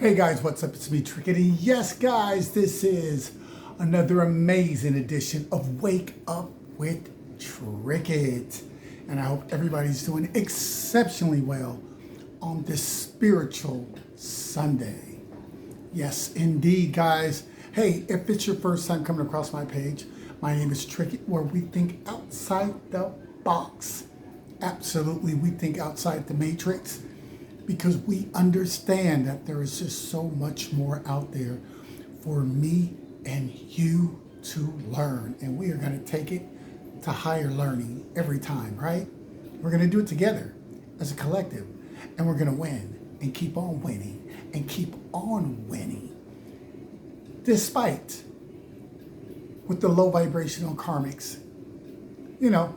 Hey guys, what's up? It's me, Trickett. And yes, guys, this is another amazing edition of Wake Up with Trickett. And I hope everybody's doing exceptionally well on this spiritual Sunday. Yes, indeed, guys. Hey, if it's your first time coming across my page, my name is Trickett, where we think outside the box. Absolutely, we think outside the matrix, because we understand that there is just so much more out there for me and you to learn. And we are going to take it to higher learning every time, right? We're going to do it together as a collective. And we're going to win and keep on winning and keep on winning. Despite with the low vibrational karmics, you know,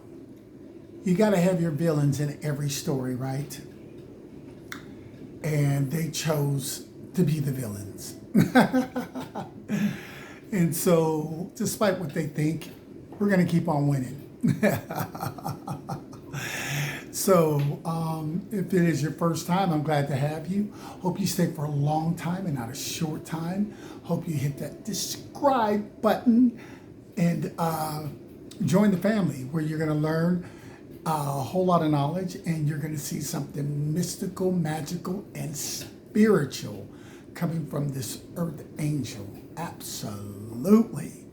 you got to have your villains in every story, right? And they chose to be the villains. And so, despite what they think, we're going to keep on winning. So, if it is your first time, I'm glad to have you. Hope you stay for a long time and not a short time. Hope you hit that subscribe button and join the family, where you're going to learn a whole lot of knowledge, and you're going to see something mystical, magical, and spiritual coming from this earth angel. Absolutely.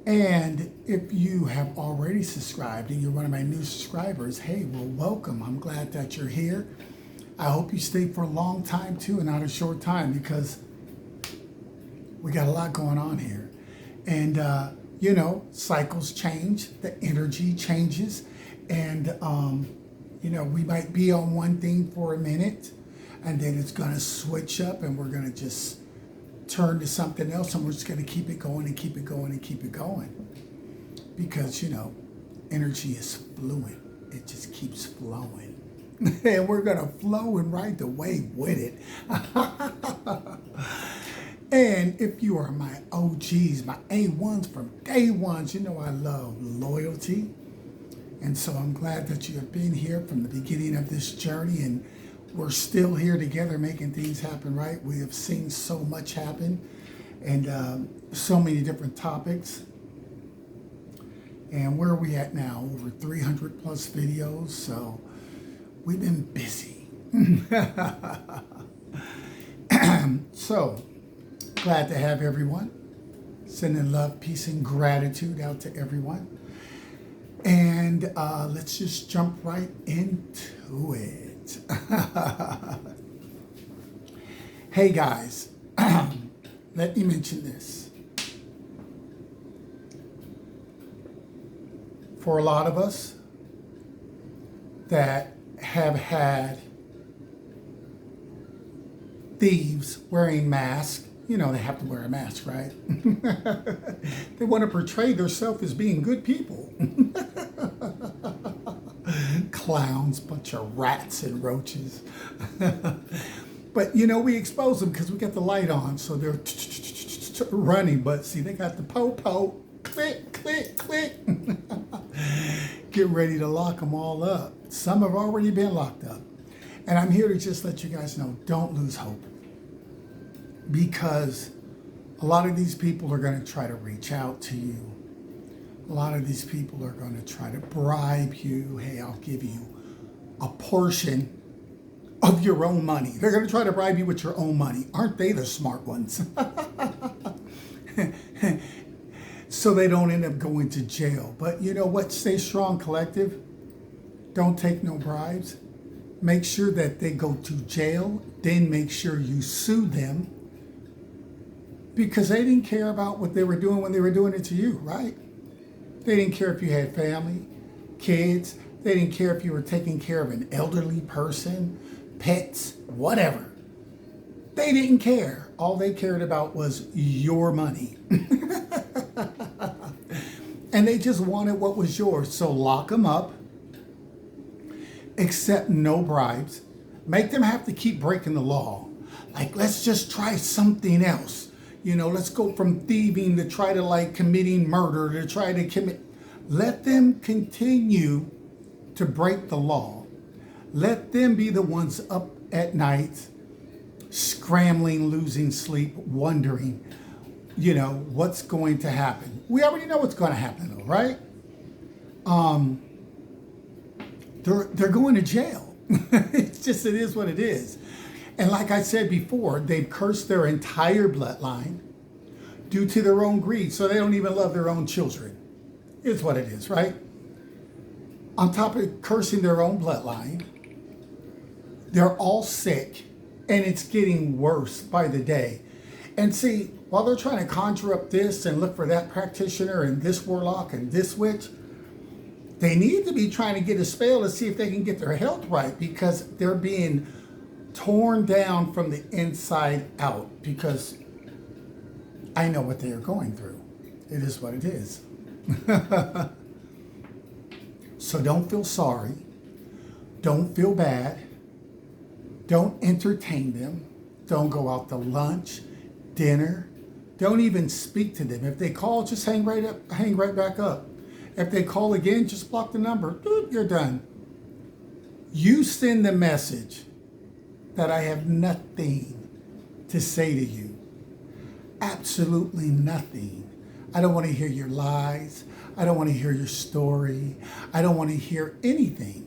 And if you have already subscribed and you're one of my new subscribers, hey, well, welcome. I'm glad that you're here. I hope you stay for a long time too and not a short time, because we got a lot going on here. And you know, cycles change, the energy changes, and you know, we might be on one thing for a minute, and then it's going to switch up, and we're going to just turn to something else, and we're just going to keep it going and keep it going and keep it going, because, you know, energy is fluid. It just keeps flowing, and we're going to flow and ride the wave with it. And if you are my OGs, my A1s from day ones, you know I love loyalty. And so I'm glad that you have been here from the beginning of this journey, and we're still here together making things happen, right? We have seen so much happen, and so many different topics. And where are we at now? Over 300 plus videos. So we've been busy. So, glad to have everyone. Sending love, peace, and gratitude out to everyone. And let's just jump right into it. Hey guys, let me mention this. For a lot of us that have had thieves wearing masks, you know, they have to wear a mask, right? They want to portray themselves as being good people. Clowns, bunch of rats and roaches. But, you know, we expose them because we got the light on, so they're running. But see, they got the po-po, click, click, click. Get ready to lock them all up. Some have already been locked up. And I'm here to just let you guys know, don't lose hope. Because a lot of these people are going to try to reach out to you. A lot of these people are going to try to bribe you. Hey, I'll give you a portion of your own money. They're going to try to bribe you with your own money. Aren't they the smart ones? So they don't end up going to jail. But you know what? Stay strong, collective. Don't take no bribes. Make sure that they go to jail. Then make sure you sue them, because they didn't care about what they were doing when they were doing it to you, right? They didn't care if you had family, kids. They didn't care if you were taking care of an elderly person, pets, whatever. They didn't care. All they cared about was your money. And they just wanted what was yours. So lock them up, accept no bribes, make them have to keep breaking the law. Like, let's just try something else. You know, let's go from thieving to try to like committing murder to try to commit. Let them continue to break the law. Let them be the ones up at night scrambling, losing sleep, wondering, you know, what's going to happen. We already know what's going to happen, though, right? They're going to jail. It's just, it is what it is. And like I said before, they've cursed their entire bloodline due to their own greed, so they don't even love their own children. It's what it is, right? On top of cursing their own bloodline, they're all sick, and it's getting worse by the day. And see, while they're trying to conjure up this and look for that practitioner and this warlock and this witch, they need to be trying to get a spell to see if they can get their health right, because they're being torn down from the inside out, because I know what they are going through. It is what it is. So don't feel sorry. Don't feel bad. Don't entertain them. Don't go out to lunch, dinner. Don't even speak to them. If they call, just hang right back up. If they call again, just block the number. You're done. You send the message that I have nothing to say to you. Absolutely nothing. I don't want to hear your lies. I don't want to hear your story. I don't want to hear anything.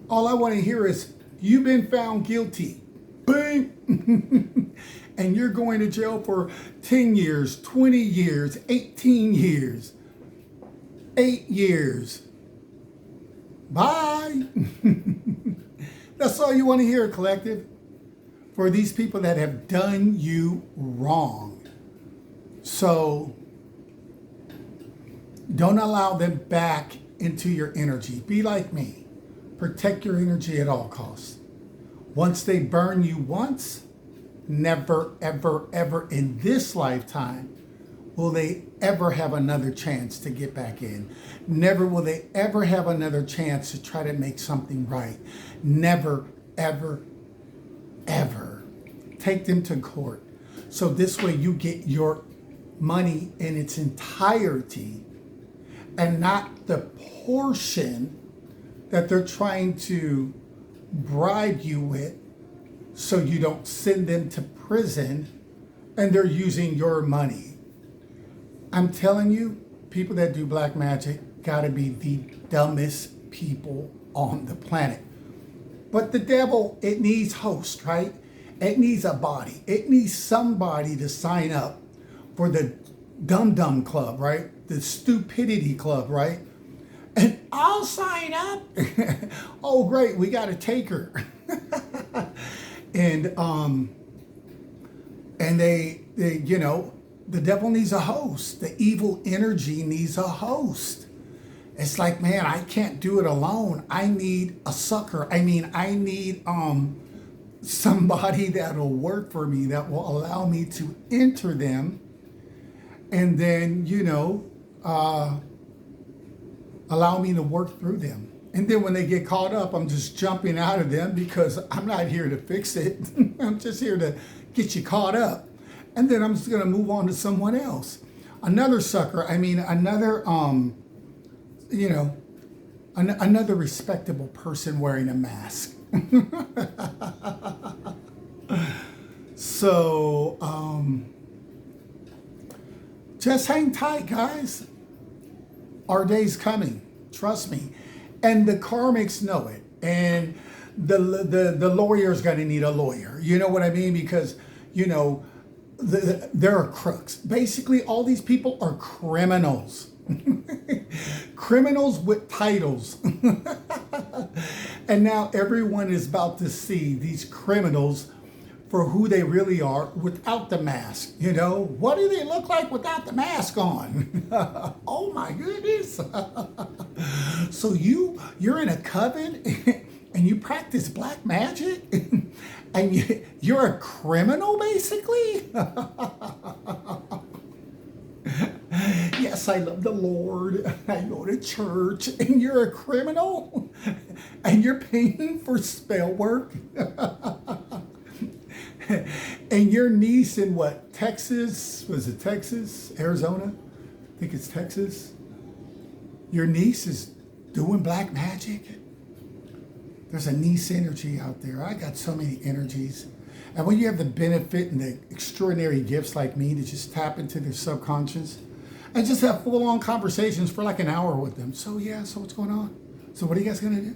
All I want to hear is, you've been found guilty. Bang! And you're going to jail for 10 years, 20 years, 18 years, 8 years. Bye! That's all you want to hear, collective. For these people that have done you wrong. So, don't allow them back into your energy. Be like me. Protect your energy at all costs. Once they burn you once, never, ever, ever in this lifetime will they ever have another chance to get back in. Never will they ever have another chance to try to make something right. Never, ever, ever. Take them to court. So this way you get your money in its entirety and not the portion that they're trying to bribe you with, so you don't send them to prison and they're using your money. I'm telling you, people that do black magic gotta be the dumbest people on the planet. But the devil, it needs host, right? It needs a body. It needs somebody to sign up for the dum-dum club, right? The stupidity club, right? And I'll sign up. Oh, great, we got a taker. and they, you know, the devil needs a host. The evil energy needs a host. It's like, man, I can't do it alone. I need a sucker. I need somebody that'll work for me, that will allow me to enter them, and then, you know, allow me to work through them. And then when they get caught up, I'm just jumping out of them, because I'm not here to fix it. I'm just here to get you caught up. And then I'm just going to move on to someone else. Another sucker, another, you know, another respectable person wearing a mask. So, just hang tight, guys. Our day's coming. Trust me. And the Karmics know it. And the lawyer's going to need a lawyer. You know what I mean? Because, you know, there are crooks. Basically, all these people are criminals. Criminals with titles. And now everyone is about to see these criminals for who they really are without the mask. You know, what do they look like without the mask on? Oh my goodness. So you're in a coven and you practice black magic and you're a criminal, basically? Yes, I love the Lord. I go to church, and you're a criminal, and you're paying for spell work. And your niece in what, Texas? Was it Texas? Arizona? I think it's Texas. Your niece is doing black magic. There's a niece energy out there. I got so many energies. And when you have the benefit and the extraordinary gifts like me to just tap into their subconscious and just have full-on conversations for like an hour with them. So yeah, so what's going on? So what are you guys gonna do?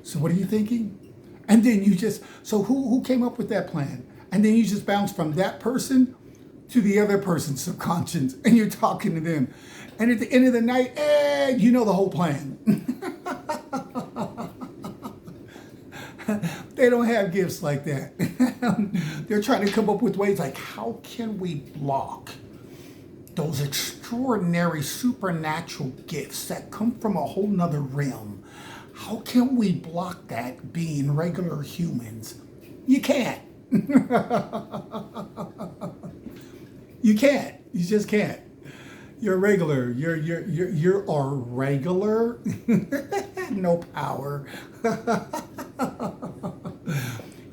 So what are you thinking? And then you just, so who came up with that plan? And then you just bounce from that person to the other person's subconscious and you're talking to them. And at the end of the night, you know the whole plan. They don't have gifts like that. They're trying to come up with ways like, how can we block those extraordinary supernatural gifts that come from a whole nother realm? How can we block that being regular humans? You can't. You can't. You just can't. You're regular. You're regular. No power.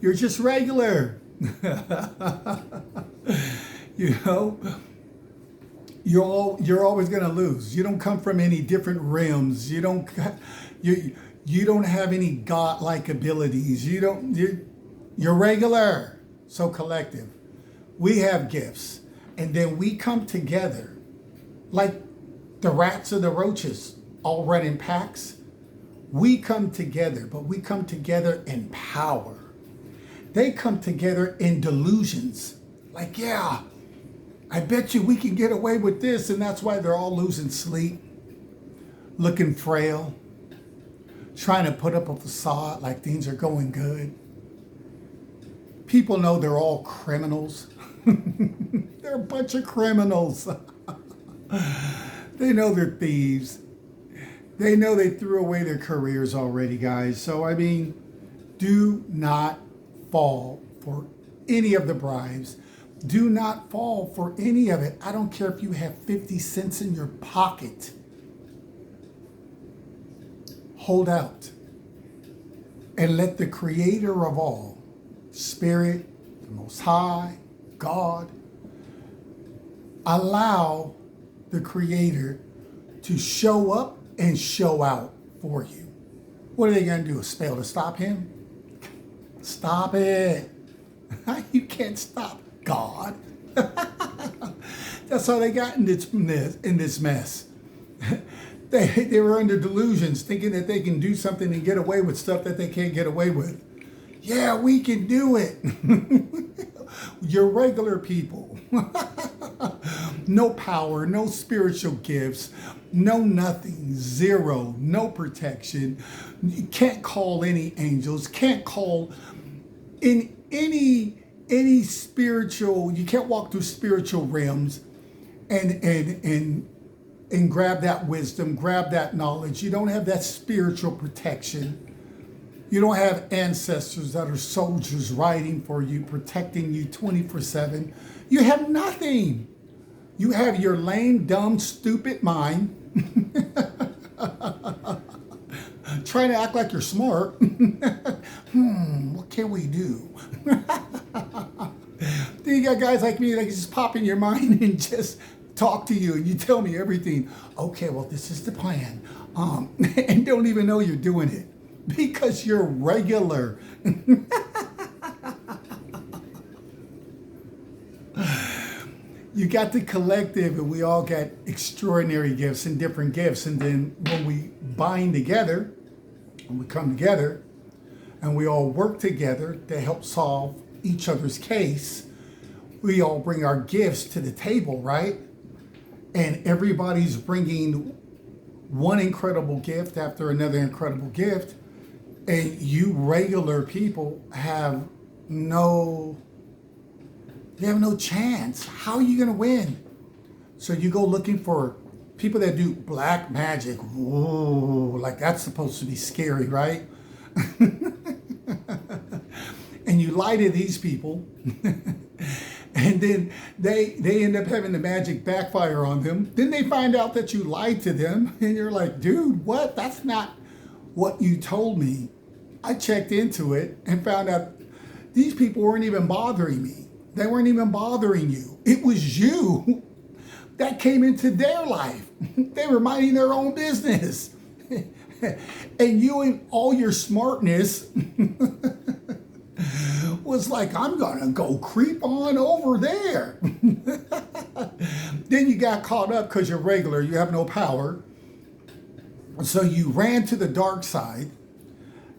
You're just regular. You know, you're always gonna lose. You don't come from any different realms. You don't have any godlike abilities. You're regular. So collective. We have gifts, and then we come together like the rats or the roaches all run in packs. We come together, but we come together in power. They come together in delusions. Like, yeah, I bet you we can get away with this. And that's why they're all losing sleep, looking frail, trying to put up a facade like things are going good. People know they're all criminals. They're a bunch of criminals. They know they're thieves. They know they threw away their careers already, guys. So, I mean, do not fall for any of the bribes. Do not fall for any of it. I don't care if you have 50 cents in your pocket. Hold out and let the creator of all, Spirit, the Most High, God, allow the creator to show up and show out for you. What are they going to do? A spell to stop him? Stop it. You can't stop God. That's how they got in this mess. They were under delusions, thinking that they can do something and get away with stuff that they can't get away with. Yeah, we can do it. You're regular people. No power, no spiritual gifts, no nothing, zero, no protection. You can't call any angels, can't call in any spiritual, you can't walk through spiritual realms and grab that wisdom, grab that knowledge. You don't have that spiritual protection. You don't have ancestors that are soldiers riding for you, protecting you 24/7. You have nothing. You have your lame, dumb, stupid mind trying to act like you're smart. What can we do? Then you got guys like me that can just pop in your mind and just talk to you and you tell me everything. Okay, well, this is the plan. And don't even know you're doing it because you're regular. You got the collective, and we all got extraordinary gifts and different gifts. And then when we bind together, and we come together, and we all work together to help solve each other's case, we all bring our gifts to the table, right? And everybody's bringing one incredible gift after another incredible gift. And you regular people have no chance. How are you going to win? So you go looking for people that do black magic. Whoa, like that's supposed to be scary, right? And you lie to these people. And then they end up having the magic backfire on them. Then they find out that you lied to them. And you're like, dude, what? That's not what you told me. I checked into it and found out these people weren't even bothering me. They weren't even bothering you. It was you that came into their life. They were minding their own business. And you and all your smartness was like, I'm gonna go creep on over there. Then you got caught up because you're regular, you have no power. So you ran to the dark side.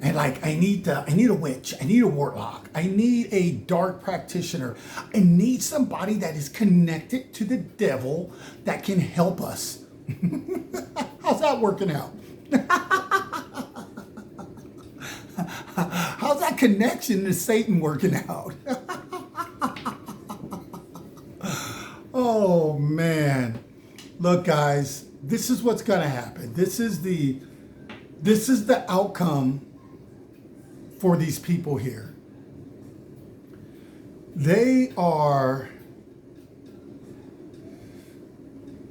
And like, I need a witch, I need a warlock, I need a dark practitioner, I need somebody that is connected to the devil that can help us. How's that working out? How's that connection to Satan working out? Oh man. Look guys, this is what's gonna happen. This is the outcome for these people here. They are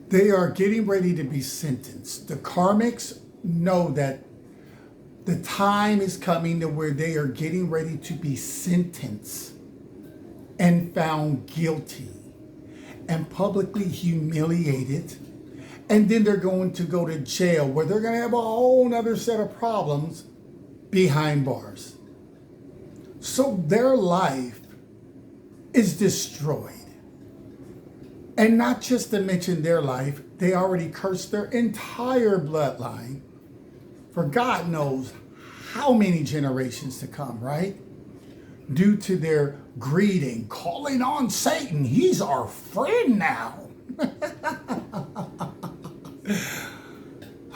getting ready to be sentenced. The Karmics know that the time is coming to where they are getting ready to be sentenced and found guilty and publicly humiliated. And then they're going to go to jail where they're going to have a whole other set of problems behind bars. So their life is destroyed. And not just to mention their life, they already cursed their entire bloodline for God knows how many generations to come, right? Due to their greeting, calling on Satan. He's our friend now.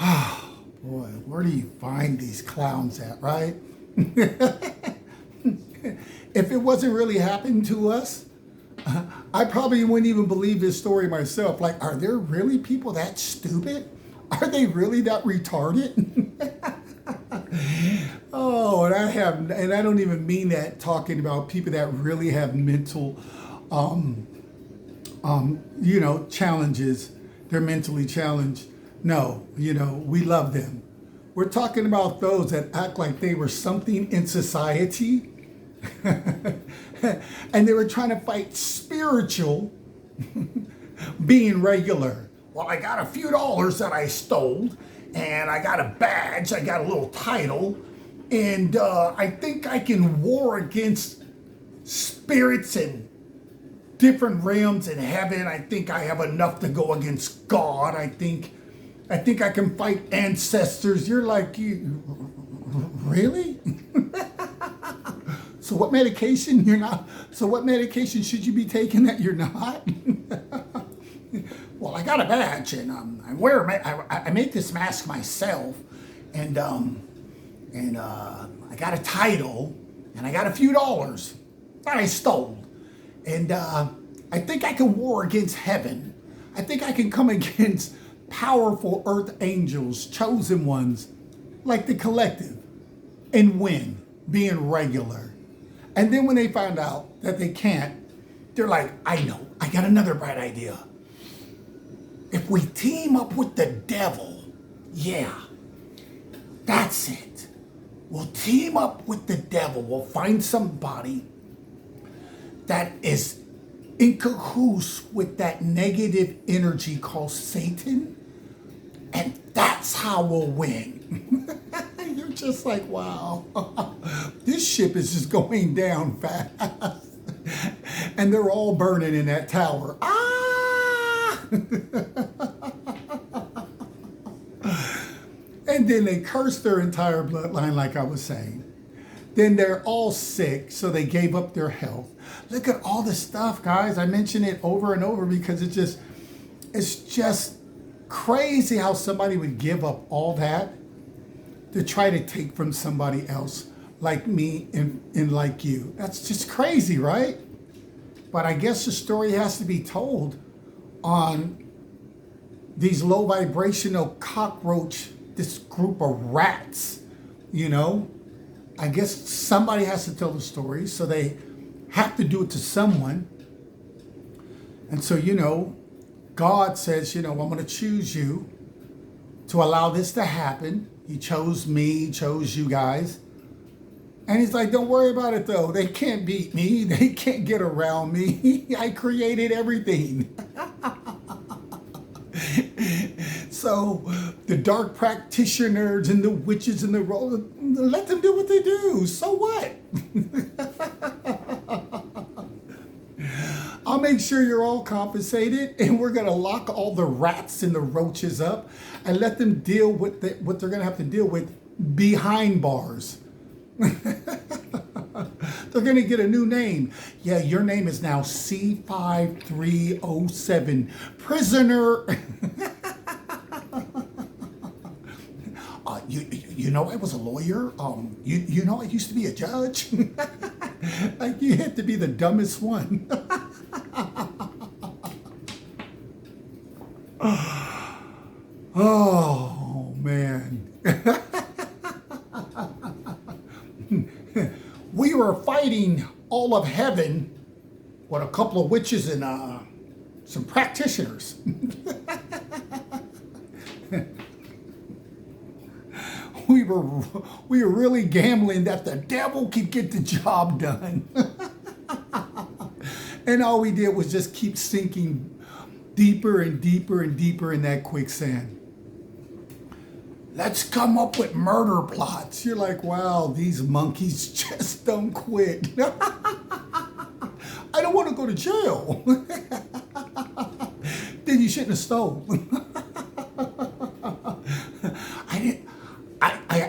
Oh, boy, where do you find these clowns at, right? If it wasn't really happening to us, I probably wouldn't even believe this story myself. Like, are there really people that stupid? Are they really that retarded? Oh, and I don't even mean that talking about people that really have mental, challenges. They're mentally challenged. No, we love them. We're talking about those that act like they were something in society. And they were trying to fight spiritual being regular. Well, I got a few dollars that I stole, and I got a badge, I got a little title, and I think I can war against spirits and different realms in heaven. I think I have enough to go against God. I think I can fight ancestors. You're like, really? So what medication you're not? So what medication should you be taking that you're not? Well, I got a badge and I make this mask myself, and I got a title and I got a few dollars that I stole, and I think I can war against heaven. I think I can come against powerful earth angels, chosen ones, like the collective, and win, being regular. And then when they find out that they can't, they're like, I know, I got another bright idea. If we team up with the devil, yeah, that's it. We'll team up with the devil. We'll find somebody that is in cahoots with that negative energy called Satan, and that's how we'll win. You're just like, wow, this ship is just going down fast. And they're all burning in that tower. Ah! And then they cursed their entire bloodline, like I was saying. Then they're all sick, so they gave up their health. Look at all this stuff, guys. I mention it over and over because it's just crazy how somebody would give up all that to try to take from somebody else like me and like you. That's just crazy, right? But I guess the story has to be told on these low vibrational cockroach, this group of rats, I guess somebody has to tell the story, so they have to do it to someone. And so, God says, I'm going to choose you to allow this to happen. He chose me, he chose you guys. And he's like, don't worry about it though. They can't beat me. They can't get around me. I created everything. So the dark practitioners and the witches and let them do what they do. So what? I'll make sure you're all compensated, and we're going to lock all the rats and the roaches up and let them deal with what they're going to have to deal with behind bars. They're going to get a new name. Yeah, your name is now C5307, prisoner. You know, I was a lawyer. You know, I used to be a judge. Like, you had to be the dumbest one. Oh, man. We were fighting all of heaven with a couple of witches and some practitioners. We were really gambling that the devil could get the job done. And all we did was just keep sinking deeper and deeper and deeper in that quicksand. Let's come up with murder plots. You're like, wow, these monkeys just don't quit. I don't want to go to jail. Then you shouldn't have stole.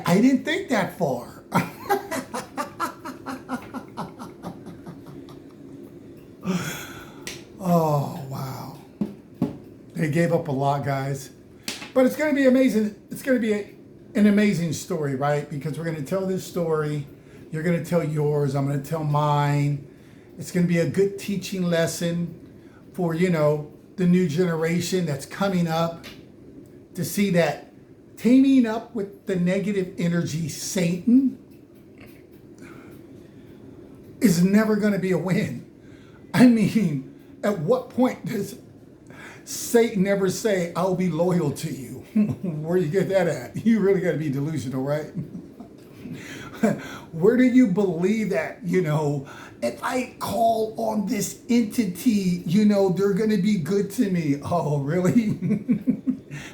I didn't think that far. Oh, wow. They gave up a lot, guys. But it's going to be amazing. It's going to be an amazing story, right? Because we're going to tell this story. You're going to tell yours. I'm going to tell mine. It's going to be a good teaching lesson for, you know, the new generation that's coming up, to see that teaming up with the negative energy Satan is never going to be a win. I mean, at what point does Satan ever say, I'll be loyal to you? Where do you get that at? You really got to be delusional, right? Where do you believe that, you know, if I call on this entity, you know, they're going to be good to me? Oh, really?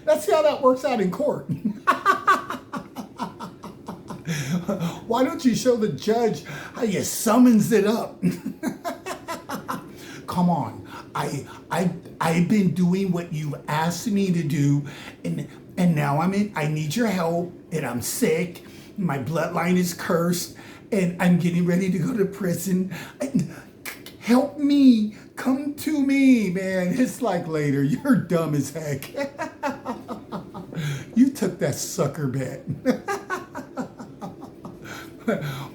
That's how that works out in court. Why don't you show the judge how you summons it up? Come on. I've been doing what you asked me to do, and now I need your help, and I'm sick, my bloodline is cursed, and I'm getting ready to go to prison. Help me, come to me, man. It's like, later, you're dumb as heck. You took that sucker bet.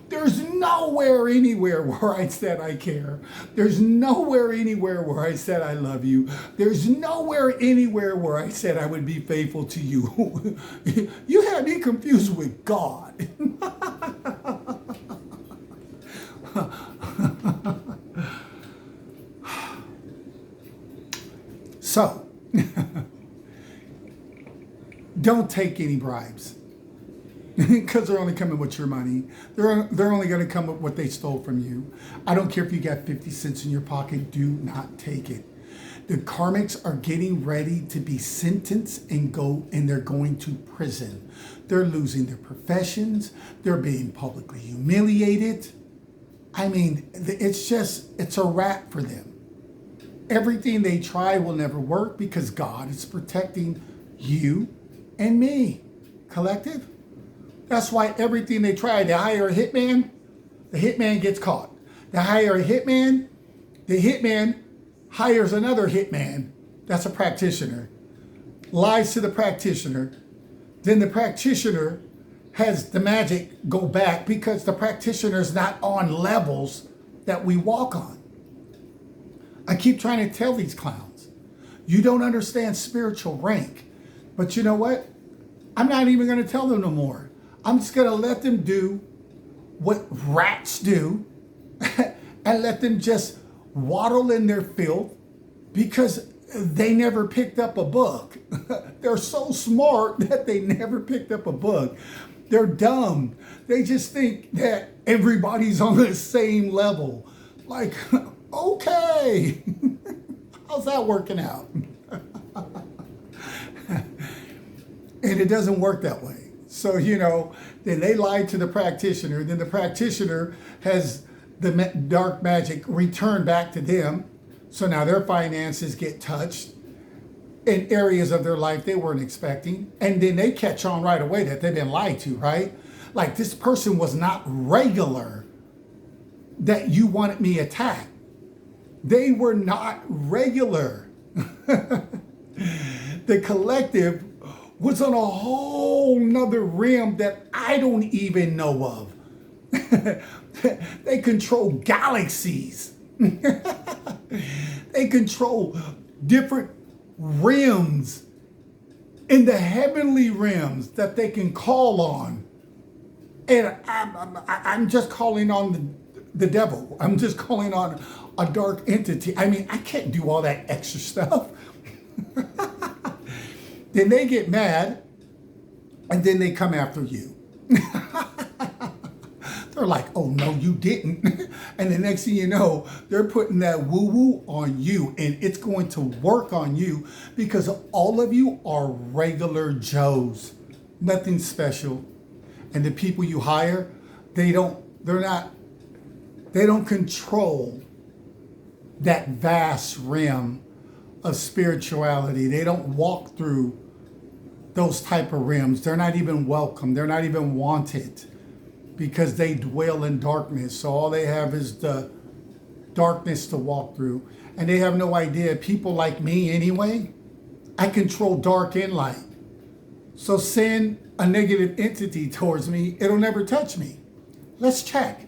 There's nowhere anywhere where I said I care. There's nowhere anywhere where I said I love you. There's nowhere anywhere where I said I would be faithful to you. You had me confused with God. So, don't take any bribes. Because they're only coming with your money. They're only going to come with what they stole from you. I don't care if you got 50 cents in your pocket. Do not take it. The Karmics are getting ready to be sentenced and they're going to prison. They're losing their professions. They're being publicly humiliated. I mean, it's a wrap for them. Everything they try will never work because God is protecting you and me, collective. That's why everything they try to hire a hitman, the hitman gets caught. They hire a hitman, the hitman hires another hitman, that's a practitioner, lies to the practitioner, then the practitioner has the magic go back because the practitioner's not on levels that we walk on. I keep trying to tell these clowns, you don't understand spiritual rank, but you know what? I'm not even going to tell them no more. I'm just going to let them do what rats do and let them just waddle in their filth because they never picked up a book. They're so smart that they never picked up a book. They're dumb. They just think that everybody's on the same level. Like, okay, how's that working out? And it doesn't work that way. So, you know, then they lied to the practitioner. Then the practitioner has the dark magic return back to them. So now their finances get touched in areas of their life they weren't expecting. And then they catch on right away that they've been lied to, right? Like, this person was not regular that you wanted me attacked. They were not regular. The collective was on a whole nother realm that I don't even know of. They control galaxies. They control different realms in the heavenly realms that they can call on. And I'm just calling on the devil. I'm just calling on a dark entity. I mean, I can't do all that extra stuff. Then they get mad, and then they come after you. They're like, oh, no, you didn't. And the next thing you know, they're putting that woo-woo on you, and it's going to work on you because all of you are regular Joes. Nothing special. And the people you hire, they don't control that vast realm of spirituality. They don't walk through those type of realms. They're not even welcome. They're not even wanted because they dwell in darkness. So all they have is the darkness to walk through. And they have no idea. People like me anyway, I control dark and light. So send a negative entity towards me, it'll never touch me. Let's check.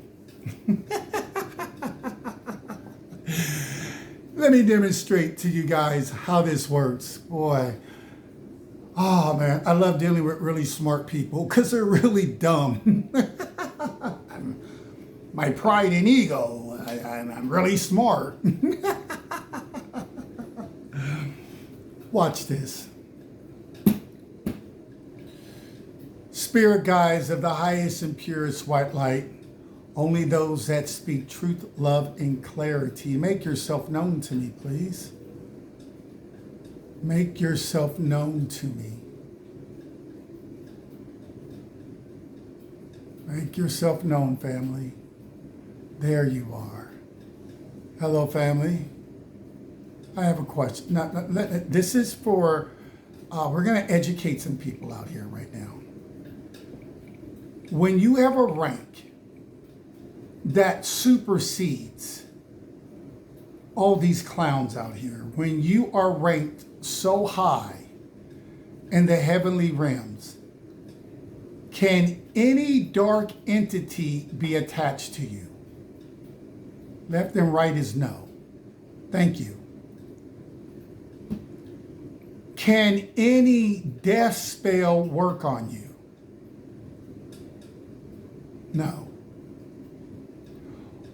Let me demonstrate to you guys how this works. Boy, oh man, I love dealing with really smart people because they're really dumb. My pride and ego, I'm really smart. Watch this. Spirit guides of the highest and purest white light, only those that speak truth, love, and clarity. Make yourself known to me, please. Make yourself known to me. Make yourself known, family. There you are. Hello, family. I have a question. Now, this is for, we're going to educate some people out here right now. When you have a rank that supersedes all these clowns out here, when you are ranked so high in the heavenly realms, can any dark entity be attached to you? Left and right is no. Thank you. Can any death spell work on you? No.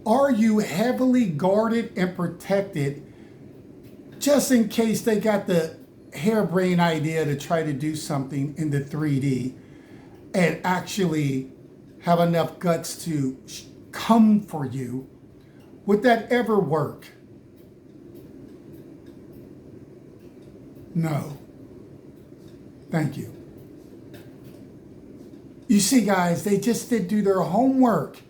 Are you heavily guarded and protected just in case they got the harebrained idea to try to do something in the 3D and actually have enough guts to come for you? Would that ever work? No. Thank you. You see, guys, they just didn't do their homework.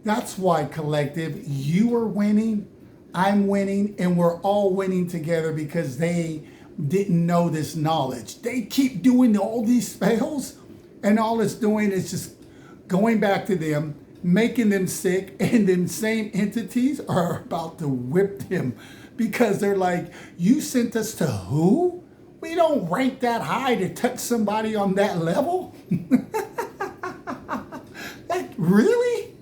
That's why, collective, you are winning, I'm winning, and we're all winning together because they didn't know this knowledge. They keep doing all these spells, and all it's doing is just going back to them, making them sick, and them same entities are about to whip them because they're like, you sent us to who? We don't rank that high to touch somebody on that level. Like, really?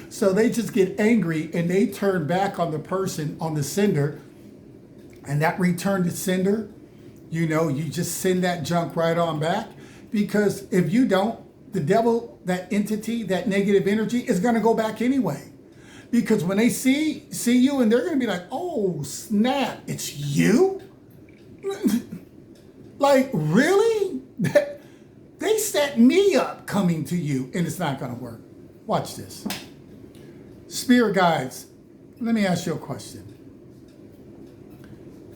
So they just get angry and they turn back on the person, on the sender, and that return to sender, you know, you just send that junk right on back, because if you don't, the devil, that entity, that negative energy is going to go back anyway. Because when they see you, and they're going to be like, oh, snap, it's you? Like, really? They set me up coming to you, and it's not going to work. Watch this. Spirit guides, let me ask you a question.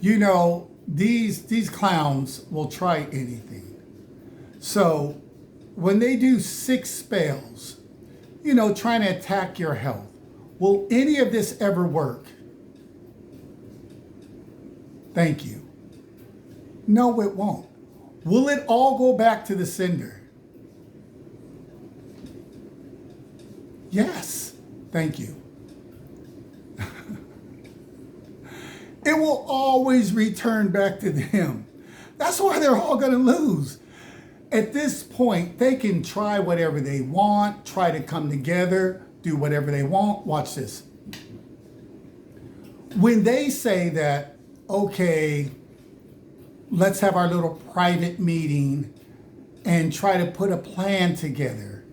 You know, these clowns will try anything. So when they do 6 spells, you know, trying to attack your health, will any of this ever work? Thank you. No, it won't. Will it all go back to the sender? Yes. Thank you. It will always return back to them. That's why they're all going to lose. At this point, they can try whatever they want, try to come together, do whatever they want. Watch this. When they say that, okay, let's have our little private meeting and try to put a plan together.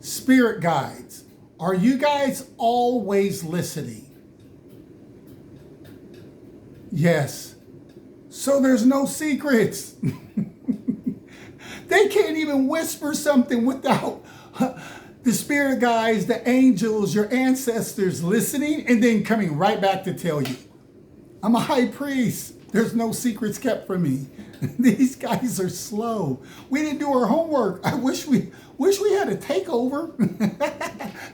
Spirit guides, are you guys always listening? Yes. So there's no secrets. They can't even whisper something without the spirit guides, the angels, your ancestors listening and then coming right back to tell you. I'm a high priest. There's no secrets kept from me. These guys are slow. We didn't do our homework. I wish we had a takeover.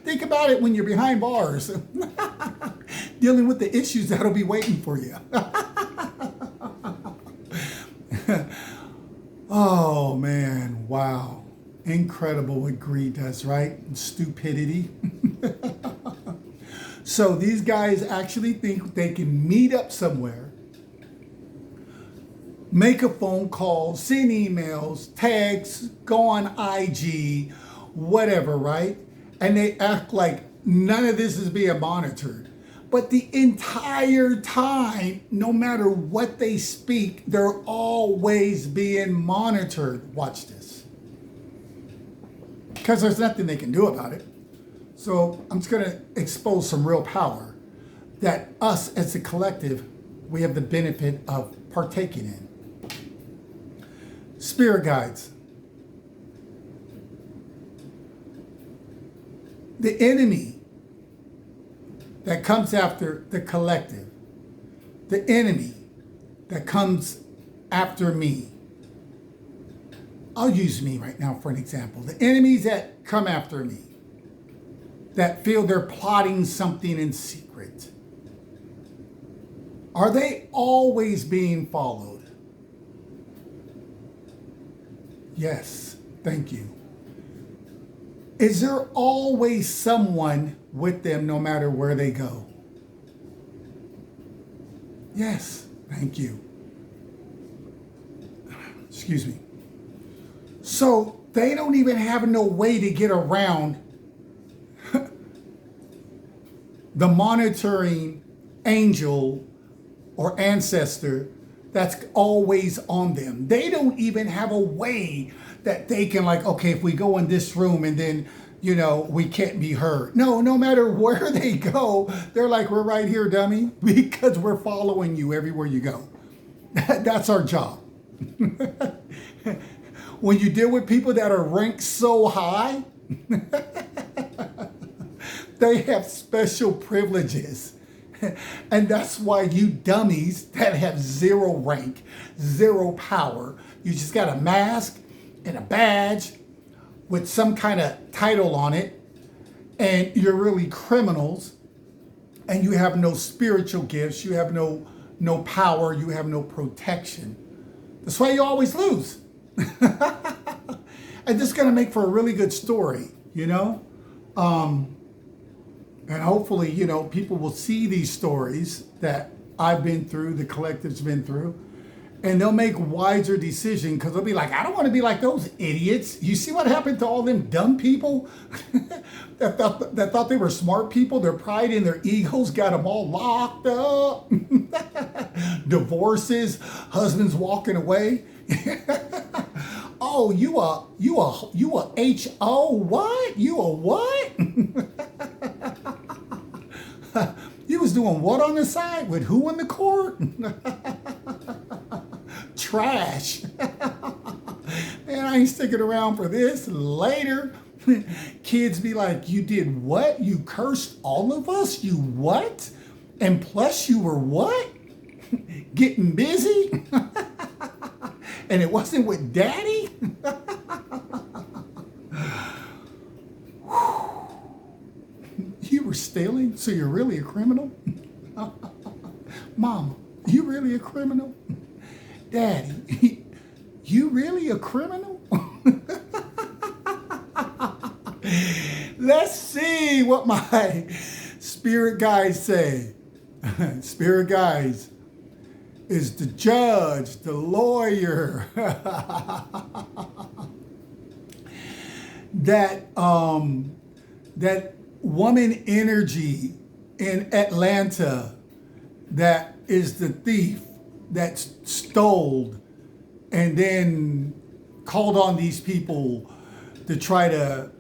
Think about it when you're behind bars, dealing with the issues that'll be waiting for you. Oh man, wow. Incredible what greed does, right? And stupidity. So these guys actually think they can meet up somewhere, make a phone call, send emails, texts, go on IG, whatever, right? And they act like none of this is being monitored. But the entire time, no matter what they speak, they're always being monitored. Watch this. Because there's nothing they can do about it. So I'm just going to expose some real power that us as a collective, we have the benefit of partaking in. Spirit guides. The enemy that comes after the collective, the enemy that comes after me. I'll use me right now for an example. The enemies that come after me, that feel they're plotting something in secret, are they always being followed? Yes, thank you. Is there always someone with them no matter where they go? Yes, thank you. Excuse me. So they don't even have no way to get around the monitoring angel or ancestor that's always on them. They don't even have a way that they can like, okay, if we go in this room and then, you know, we can't be heard. No matter where they go, they're like, we're right here, dummy, because we're following you everywhere you go. That's our job. When you deal with people that are ranked so high, they have special privileges. And that's why you dummies that have zero rank, zero power, you just got a mask and a badge with some kind of title on it, and you're really criminals, and you have no spiritual gifts, you have no power, you have no protection. That's why you always lose. And this is going to make for a really good story, you know? And hopefully, you know, people will see these stories that I've been through, the collective's been through, and they'll make wiser decisions because they'll be like, I don't want to be like those idiots. You see what happened to all them dumb people that thought they were smart people? Their pride and their egos got them all locked up. Divorces, husbands walking away. Oh, you a H-O what? You a what? You was doing what on the side? With who in the court? Trash. Man, I ain't sticking around for this. Later, kids be like, you did what? You cursed all of us? You what? And plus you were what? Getting busy? And it wasn't with daddy? You were stealing, so you're really a criminal? Mom, You really a criminal? Daddy, you really a criminal? Let's see what my spirit guides say. Spirit guides is the judge, the lawyer, that woman energy in Atlanta that is the thief that stole and then called on these people to try to,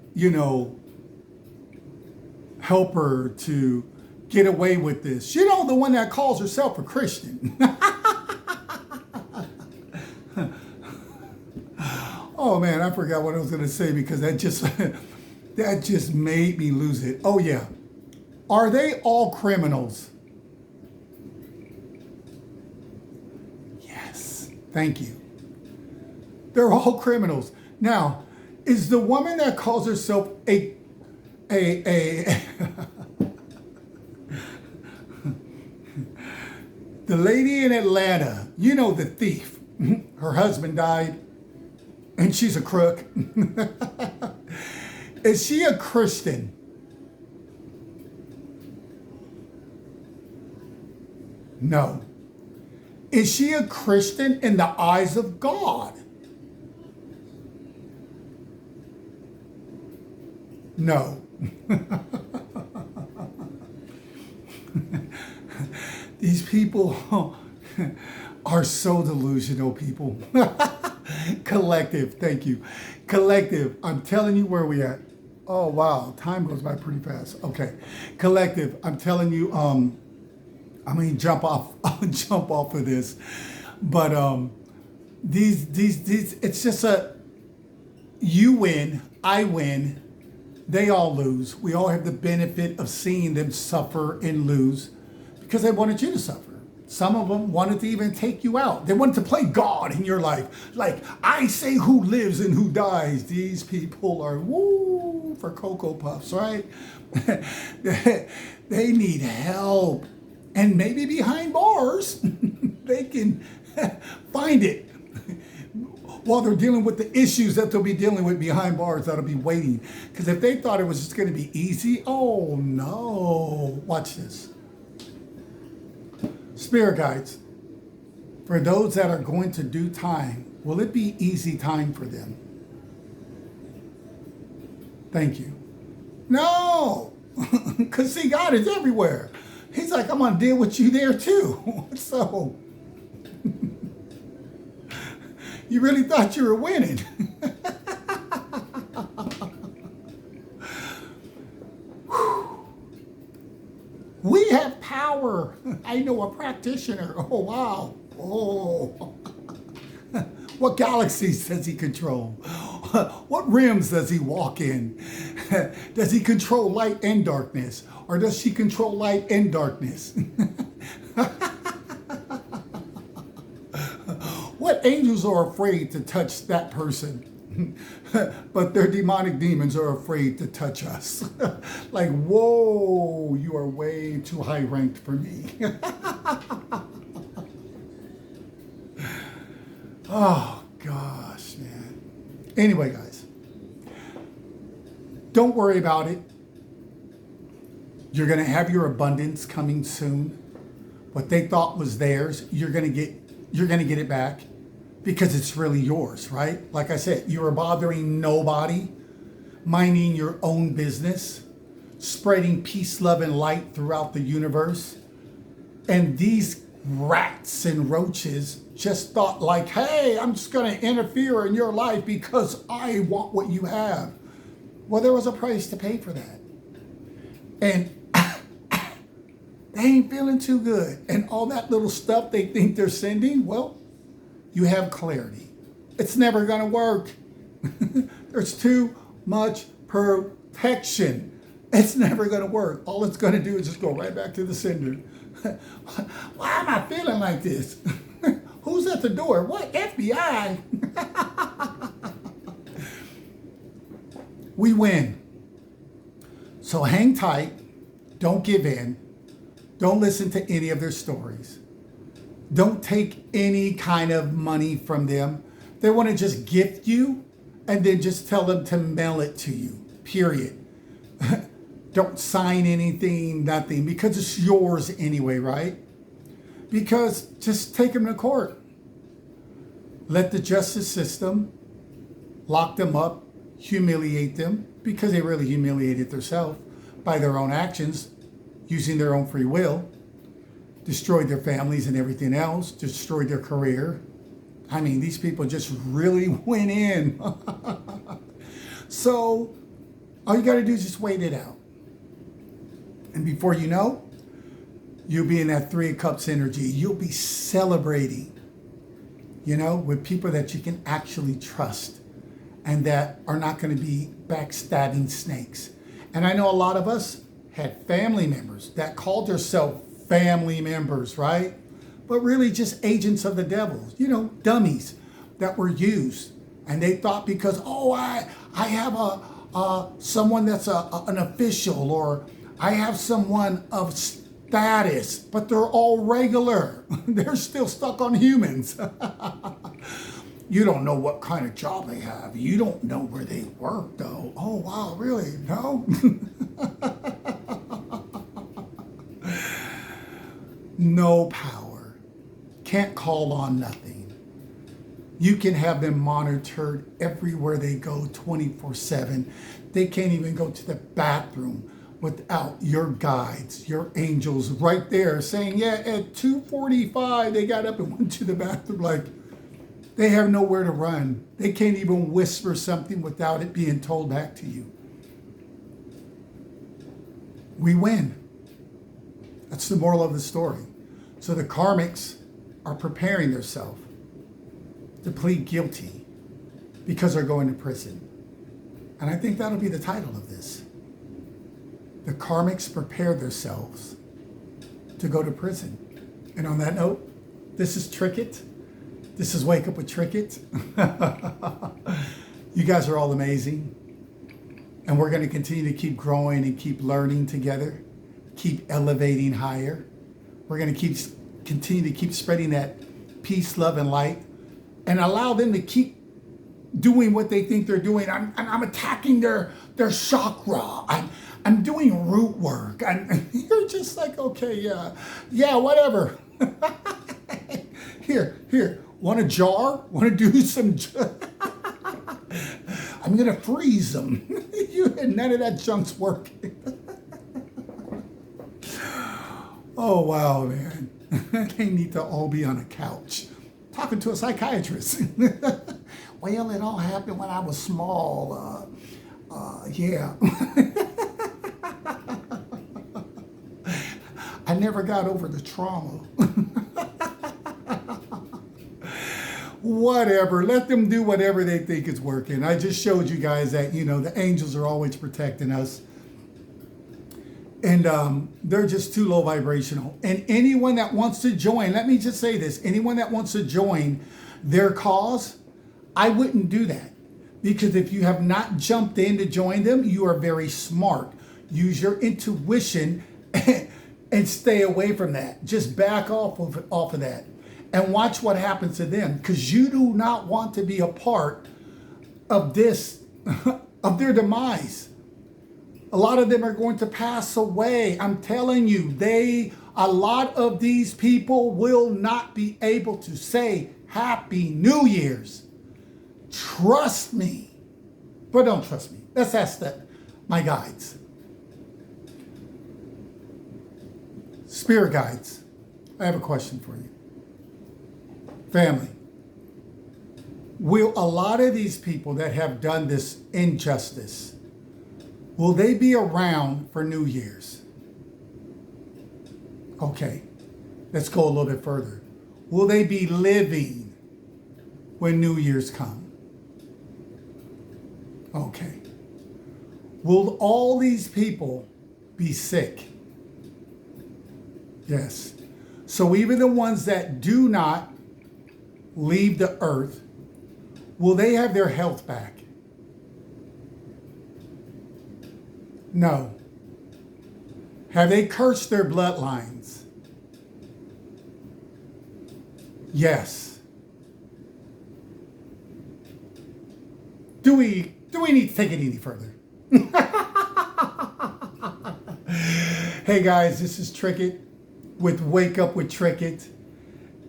help her to get away with this. The one that calls herself a Christian. Oh man, I forgot what I was going to say because that just made me lose it. Oh yeah. Are they all criminals? Yes. Thank you. They're all criminals. Now, is the woman that calls herself a the lady in Atlanta, the thief, her husband died, and she's a crook. Is she a Christian? No. Is she a Christian in the eyes of God? No. These people are so delusional, people. Collective, thank you. Collective, I'm telling you where we at. Oh, wow, time goes by pretty fast. Okay, Collective, I'm telling you, I'm gonna jump off of this. But these, it's just you win, I win, they all lose. We all have the benefit of seeing them suffer and lose because they wanted you to suffer. Some of them wanted to even take you out. They wanted to play God in your life. Like, I say who lives and who dies. These people are woo for Cocoa Puffs, right? They need help. And maybe behind bars, they can find it. While they're dealing with the issues that they'll be dealing with behind bars, that'll be waiting. Because if they thought it was just going to be easy, oh no. Watch this. Spirit guides, for those that are going to do time, will it be easy time for them? Thank you. No, because see, God is everywhere. He's like, I'm going to deal with you there too. So, you really thought you were winning. We have power. I know a practitioner. Oh, wow. Oh. What galaxies does he control? What realms does he walk in? Does he control light and darkness? Or does she control light and darkness? What angels are afraid to touch that person? But their demonic demons are afraid to touch us. Like, whoa, you are way too high ranked for me. Oh, gosh, man. Anyway, guys, don't worry about it. You're going to have your abundance coming soon. What they thought was theirs, you're going to get it back. Because it's really yours, right? Like I said, you are bothering nobody, minding your own business, spreading peace, love, and light throughout the universe. And these rats and roaches just thought like, hey, I'm just going to interfere in your life because I want what you have. Well, there was a price to pay for that. And they ain't feeling too good. And all that little stuff they think they're sending, well, you have clarity. It's never going to work. There's too much protection. It's never going to work. All it's going to do is just go right back to the sender. Why am I feeling like this? Who's at the door? What? FBI? We win. So hang tight. Don't give in. Don't listen to any of their stories. Don't take any kind of money from them. They want to just gift you and then just tell them to mail it to you, period. Don't sign anything, nothing, because it's yours anyway, right? Because just take them to court. Let the justice system lock them up, humiliate them, because they really humiliated themselves by their own actions, using their own free will, destroyed their families and everything else, destroyed their career. I mean, these people just really went in. So all you got to do is just wait it out. And before you know, you'll be in that Three of Cups energy. You'll be celebrating, with people that you can actually trust and that are not going to be backstabbing snakes. And I know a lot of us had family members that called themselves family members, right? But really just agents of the devil, dummies that were used. And they thought because, I have someone that's an official, or I have someone of status, but they're all regular. They're still stuck on humans. You don't know what kind of job they have. You don't know where they work, though. Oh, wow, really? No? No power. Can't call on nothing. You can have them monitored everywhere they go 24/7. They can't even go to the bathroom without your guides, your angels right there saying, yeah, at 2:45 they got up and went to the bathroom. Like, they have nowhere to run. They can't even whisper something without it being told back to you. We win. That's the moral of the story. So the Karmics are preparing themselves to plead guilty because they're going to prison. And I think that'll be the title of this. The Karmics prepare themselves to go to prison. And on that note, this is Trickett. This is Wake Up with Trickett. You guys are all amazing. And we're going to continue to keep growing and keep learning together. Keep elevating higher. We're going to continue to keep spreading that peace, love, and light, and allow them to keep doing what they think they're doing. I'm attacking their chakra. I'm doing root work. You're just like, okay, yeah, whatever. Here, want a jar? Want to do some? I'm gonna freeze them. None of that junk's working. Oh, wow, man. They need to all be on a couch talking to a psychiatrist. Well, it all happened when I was small. Yeah. I never got over the trauma. Whatever. Let them do whatever they think is working. I just showed you guys that, the angels are always protecting us. And they're just too low vibrational. And anyone that wants to join, let me just say this, anyone that wants to join their cause, I wouldn't do that. Because if you have not jumped in to join them, you are very smart. Use your intuition and stay away from that. Just back off of that. And watch what happens to them. Because you do not want to be a part of this, of their demise. A lot of them are going to pass away. I'm telling you, a lot of these people will not be able to say Happy New Year's. Trust me. But don't trust me. Let's ask my guides. Spirit guides, I have a question for you. Family, will a lot of these people that have done this injustice, will they be around for New Year's? Okay, let's go a little bit further. Will they be living when New Year's come? Okay. Will all these people be sick? Yes. So even the ones that do not leave the earth, will they have their health back? No. Have they cursed their bloodlines? Yes. Do we need to take it any further? Hey guys, this is Trickett with Wake Up with Trickett.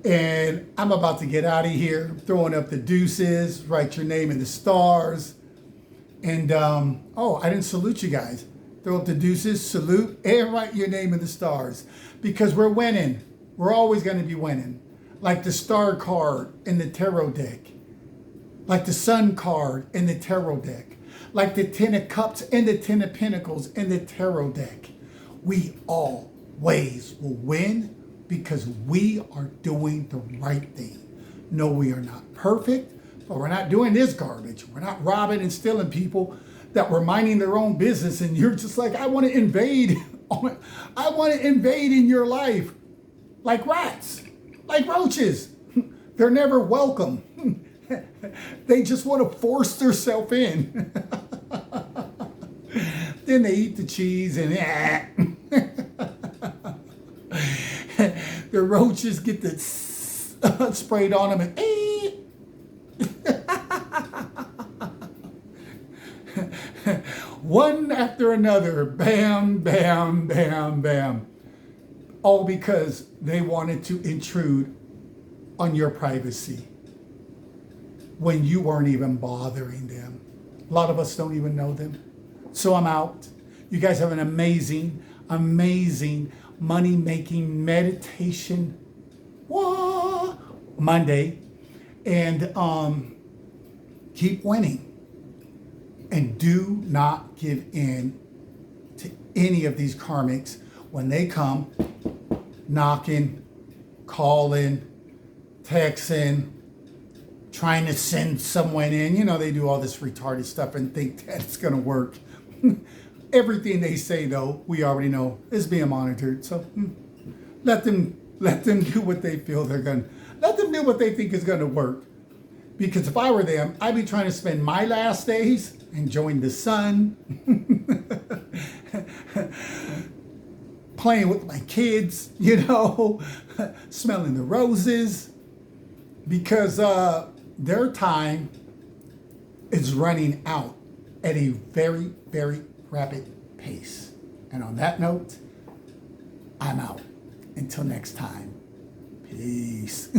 And I'm about to get out of here. I'm throwing up the deuces, write your name in the stars. And, oh, I didn't salute you guys. Throw up the deuces, salute, and write your name in the stars. Because we're winning. We're always going to be winning. Like the star card in the tarot deck. Like the sun card in the tarot deck. Like the 10 of cups and the 10 of pentacles in the tarot deck. We always will win because we are doing the right thing. No, we are not perfect, but we're not doing this garbage. We're not robbing and stealing people that were minding their own business, and you're just like, I want to invade. I want to invade in your life. Like rats, like roaches. They're never welcome. They just want to force themselves in. Then they eat the cheese and the roaches get the sprayed on them and one after another, bam, bam, bam, bam. All because they wanted to intrude on your privacy when you weren't even bothering them. A lot of us don't even know them. So I'm out. You guys have an amazing, amazing money-making meditation Monday. And keep winning. And do not give in to any of these karmics when they come knocking, calling, texting, trying to send someone in. You know, they do all this retarded stuff and think that it's going to work. Everything they say, though, we already know is being monitored. So let them do what they feel they're going to. Let them do what they think is going to work. Because if I were them, I'd be trying to spend my last days enjoying the sun, playing with my kids, you know, smelling the roses, because their time is running out at a very, very rapid pace. And on that note, I'm out. Until next time, peace.